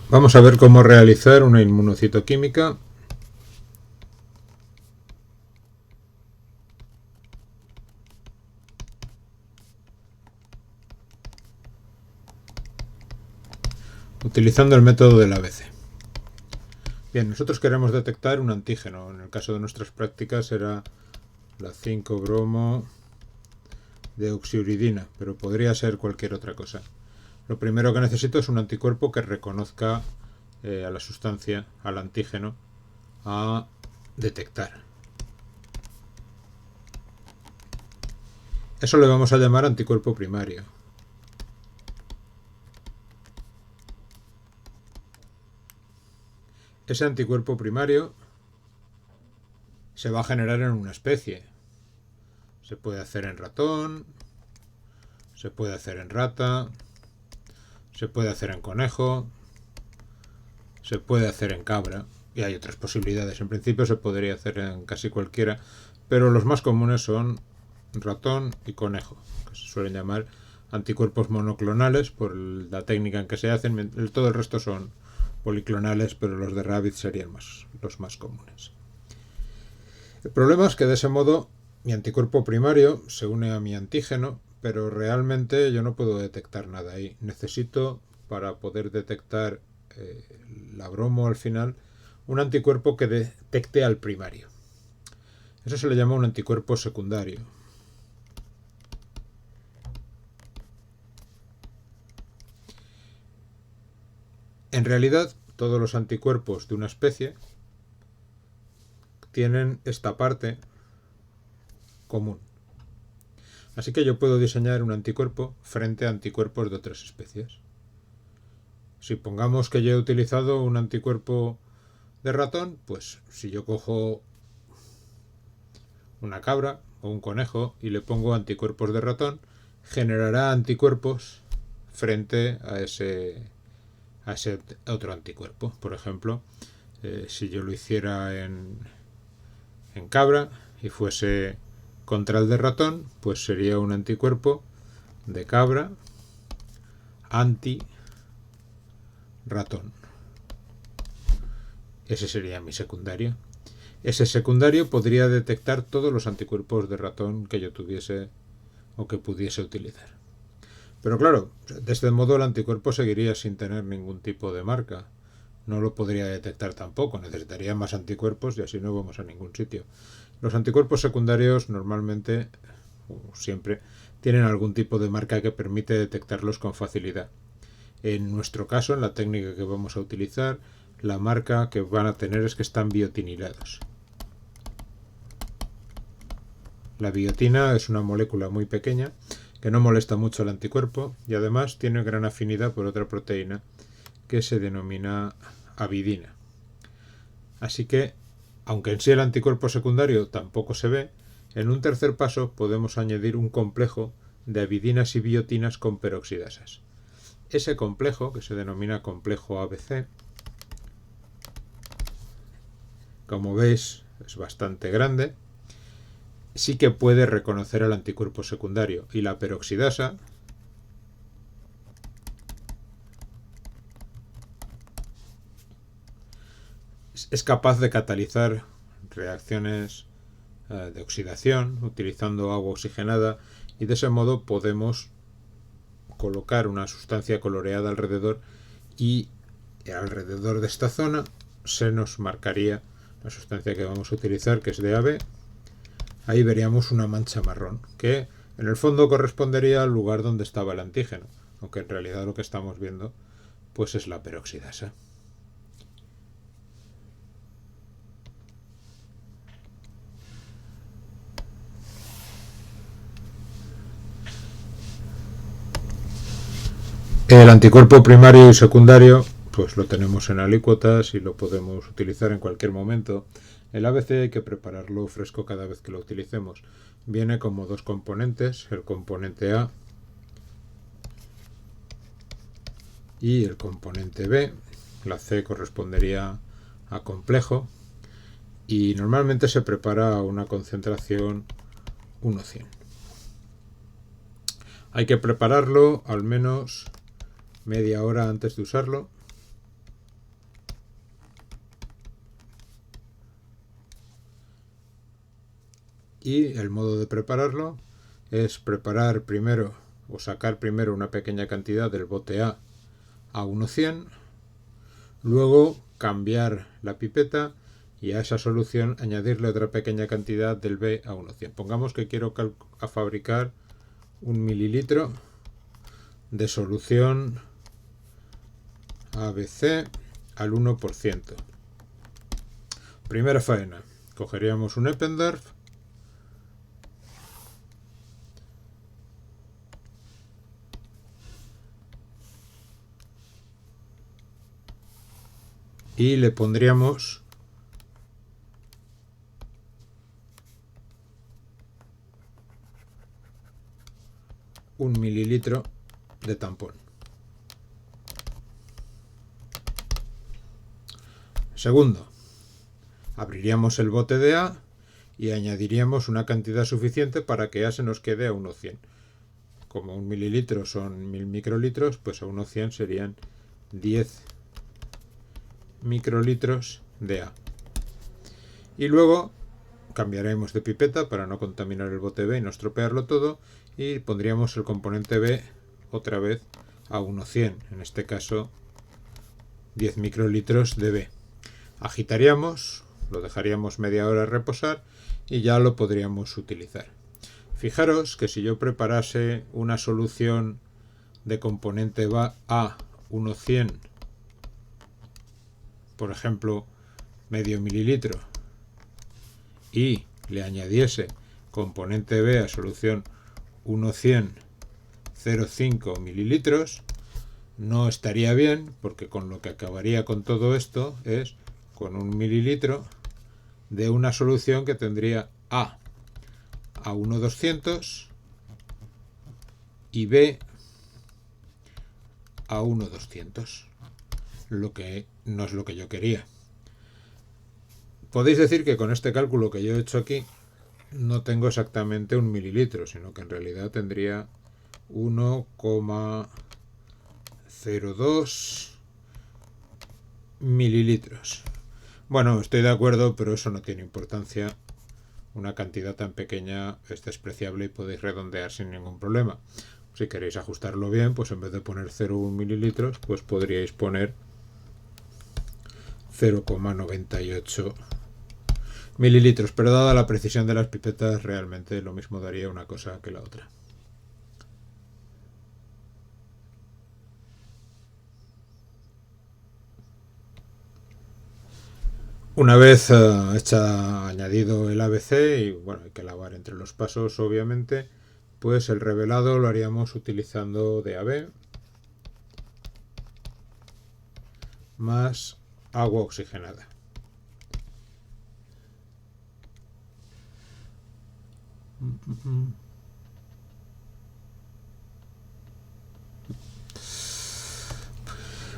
Vamos a ver cómo realizar una inmunocitoquímica utilizando el método del ABC. Bien, nosotros queremos detectar un antígeno. En el caso de nuestras prácticas era la 5-bromo deoxiuridina, pero podría ser cualquier otra cosa. Lo primero que necesito es un anticuerpo que reconozca a la sustancia, al antígeno, a detectar. Eso le vamos a llamar anticuerpo primario. Ese anticuerpo primario se va a generar en una especie. Se puede hacer en ratón, se puede hacer en rata, se puede hacer en conejo, se puede hacer en cabra, y hay otras posibilidades. En principio se podría hacer en casi cualquiera, pero los más comunes son ratón y conejo, que se suelen llamar anticuerpos monoclonales por la técnica en que se hacen. Todo el resto son policlonales, pero los de rabbit serían los más comunes. El problema es que de ese modo mi anticuerpo primario se une a mi antígeno, pero realmente yo no puedo detectar nada ahí. Necesito, para poder detectar la bromo al final, un anticuerpo que detecte al primario. Eso se le llama un anticuerpo secundario. En realidad, todos los anticuerpos de una especie tienen esta parte común. Así que yo puedo diseñar un anticuerpo frente a anticuerpos de otras especies. Si pongamos que yo he utilizado un anticuerpo de ratón, pues si yo cojo una cabra o un conejo y le pongo anticuerpos de ratón, generará anticuerpos frente a ese otro anticuerpo. Por ejemplo, si yo lo hiciera en cabra y fuese contra el de ratón, pues sería un anticuerpo de cabra anti ratón. Ese sería mi secundario. Ese secundario podría detectar todos los anticuerpos de ratón que yo tuviese o que pudiese utilizar. Pero claro, de este modo el anticuerpo seguiría sin tener ningún tipo de marca. No lo podría detectar tampoco, necesitaría más anticuerpos y así no vamos a ningún sitio. Los anticuerpos secundarios normalmente, o siempre, tienen algún tipo de marca que permite detectarlos con facilidad. En nuestro caso, en la técnica que vamos a utilizar, la marca que van a tener es que están biotinilados. La biotina es una molécula muy pequeña que no molesta mucho al anticuerpo y además tiene gran afinidad por otra proteína que se denomina avidina. Así que, aunque en sí el anticuerpo secundario tampoco se ve, en un tercer paso podemos añadir un complejo de avidinas y biotinas con peroxidasas. Ese complejo, que se denomina complejo ABC, como veis es bastante grande, sí que puede reconocer al anticuerpo secundario, y la peroxidasa es capaz de catalizar reacciones de oxidación utilizando agua oxigenada, y de ese modo podemos colocar una sustancia coloreada alrededor, y alrededor de esta zona se nos marcaría la sustancia que vamos a utilizar, que es de AB. Ahí veríamos una mancha marrón que en el fondo correspondería al lugar donde estaba el antígeno, aunque en realidad lo que estamos viendo pues es la peroxidasa. El anticuerpo primario y secundario pues lo tenemos en alícuotas y lo podemos utilizar en cualquier momento. El ABC hay que prepararlo fresco cada vez que lo utilicemos. Viene como dos componentes, el componente A y el componente B. La C correspondería a complejo y normalmente se prepara a una concentración 1:100. Hay que prepararlo al menos media hora antes de usarlo, Y el modo de prepararlo es preparar primero o sacar primero una pequeña cantidad del bote A 1,100, luego cambiar la pipeta y a esa solución añadirle otra pequeña cantidad del B a 1,100. Pongamos que quiero fabricar 1 mililitro de solución ABC al 1%. Primera faena, cogeríamos un Eppendorf, y le pondríamos un mililitro de tampón. Segundo, abriríamos el bote de A y añadiríamos una cantidad suficiente para que A se nos quede a 1,100. Como 1 mililitro son 1000 microlitros, pues a 1,100 serían 10 microlitros de A. Y luego cambiaremos de pipeta para no contaminar el bote B y no estropearlo todo, y pondríamos el componente B otra vez a 1,100, en este caso 10 microlitros de B. Agitaríamos, lo dejaríamos media hora reposar y ya lo podríamos utilizar. Fijaros que si yo preparase una solución de componente A 1,100, por ejemplo medio mililitro, y le añadiese componente B a solución 1,100 0,5 mililitros, no estaría bien, porque con lo que acabaría con todo esto es con 1 mililitro de una solución que tendría A 1,200 y B a 1,200, lo que no es lo que yo quería. Podéis decir que con este cálculo que yo he hecho aquí no tengo exactamente 1 mililitro, sino que en realidad tendría 1,02 mililitros. Bueno, estoy de acuerdo, pero eso no tiene importancia. Una cantidad tan pequeña es despreciable y podéis redondear sin ningún problema. Si queréis ajustarlo bien, pues en vez de poner 0,1 mililitros, pues podríais poner 0,98 mililitros. Pero dada la precisión de las pipetas, realmente lo mismo daría una cosa que la otra. Una vez añadido el ABC, y bueno, hay que lavar entre los pasos obviamente, pues el revelado lo haríamos utilizando DAB más agua oxigenada.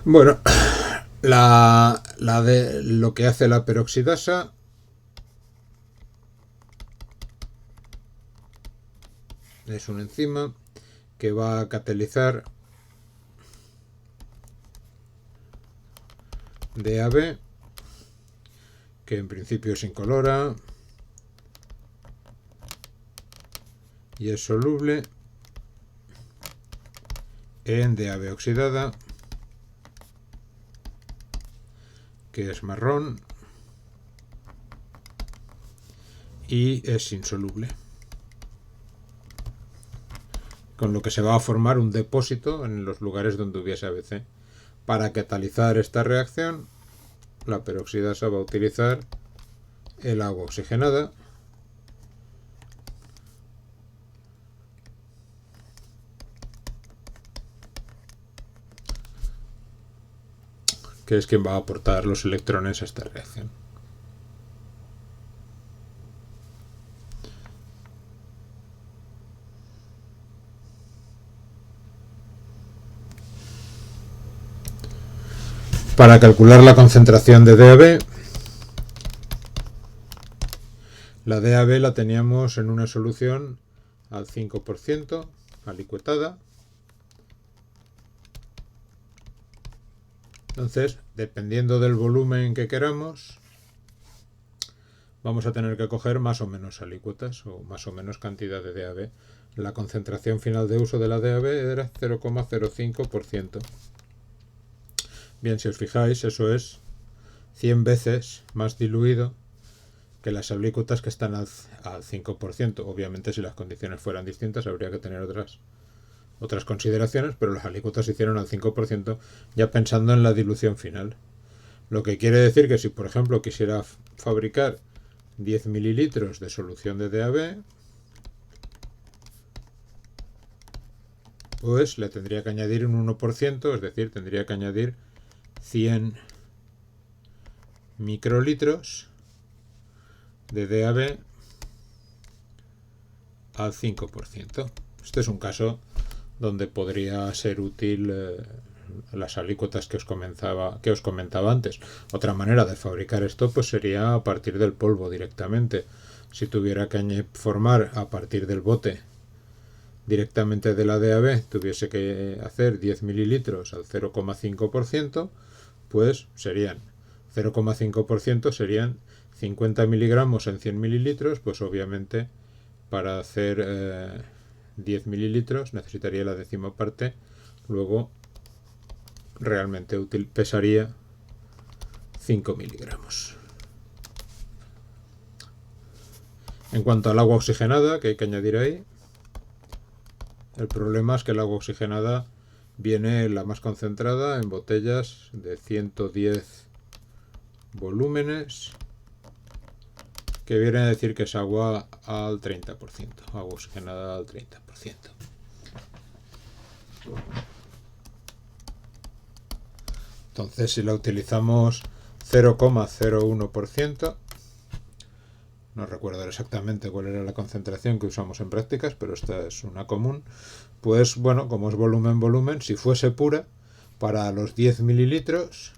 Bueno, de lo que hace la peroxidasa es una enzima que va a catalizar DAB, que en principio es incolora y es soluble en DAB oxidada, que es marrón y es insoluble, con lo que se va a formar un depósito en los lugares donde hubiese ABC. Para catalizar esta reacción, la peroxidasa va a utilizar el agua oxigenada, que es quien va a aportar los electrones a esta reacción. Para calcular la concentración de DAB, la DAB la teníamos en una solución al 5%, alicuetada. Entonces, dependiendo del volumen que queramos, vamos a tener que coger más o menos alícuotas o más o menos cantidad de DAB. La concentración final de uso de la DAB era 0,05%. Bien, si os fijáis, eso es 100 veces más diluido que las alícuotas que están al 5%. Obviamente, si las condiciones fueran distintas, habría que tener otras consideraciones, pero las alícuotas se hicieron al 5% ya pensando en la dilución final. Lo que quiere decir que si, por ejemplo, quisiera fabricar 10 mililitros de solución de DAB, pues le tendría que añadir un 1%, es decir, tendría que añadir 100 microlitros de DAB al 5%. Este es un caso donde podría ser útil las alícuotas que os comentaba antes. Otra manera de fabricar esto pues sería a partir del polvo directamente. Si tuviera que formar a partir del bote directamente de la DAB, tuviese que hacer 10 mililitros al 0,5%, pues serían 0,5% serían 50 miligramos en 100 mililitros, pues obviamente para hacer 10 mililitros necesitaría la décima parte, luego realmente pesaría 5 miligramos. En cuanto al agua oxigenada, que hay que añadir ahí, el problema es que el agua oxigenada viene la más concentrada en botellas de 110 volúmenes, que viene a decir que es agua al 30%, agua oxigenada al 30%. Entonces, si la utilizamos 0,01%, no recuerdo exactamente cuál era la concentración que usamos en prácticas, pero esta es una común, pues bueno, como es volumen, si fuese pura, para los 10 mililitros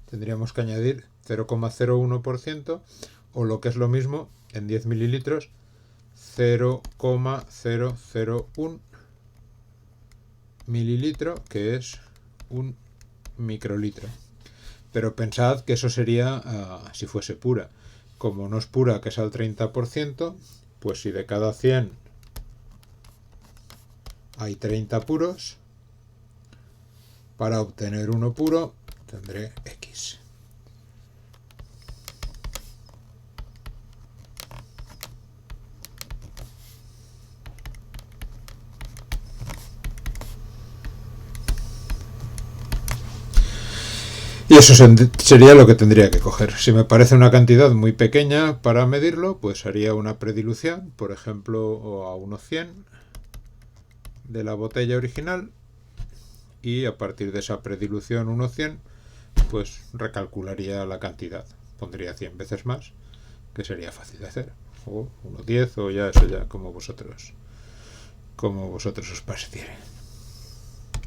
tendríamos que añadir 0,01% o lo que es lo mismo, en 10 mililitros 0,001 mililitro, que es un microlitro. Pero pensad que eso sería si fuese pura. Como no es pura, que es al 30%, pues si de cada 100 hay 30 puros, para obtener uno puro tendré X. Y eso sería lo que tendría que coger. Si me parece una cantidad muy pequeña para medirlo, pues haría una predilución, por ejemplo, a unos 100 de la botella original, y a partir de esa predilución unos 100, pues recalcularía la cantidad. Pondría 100 veces más, que sería fácil de hacer. O unos 10, o ya eso ya como vosotros os pareciere.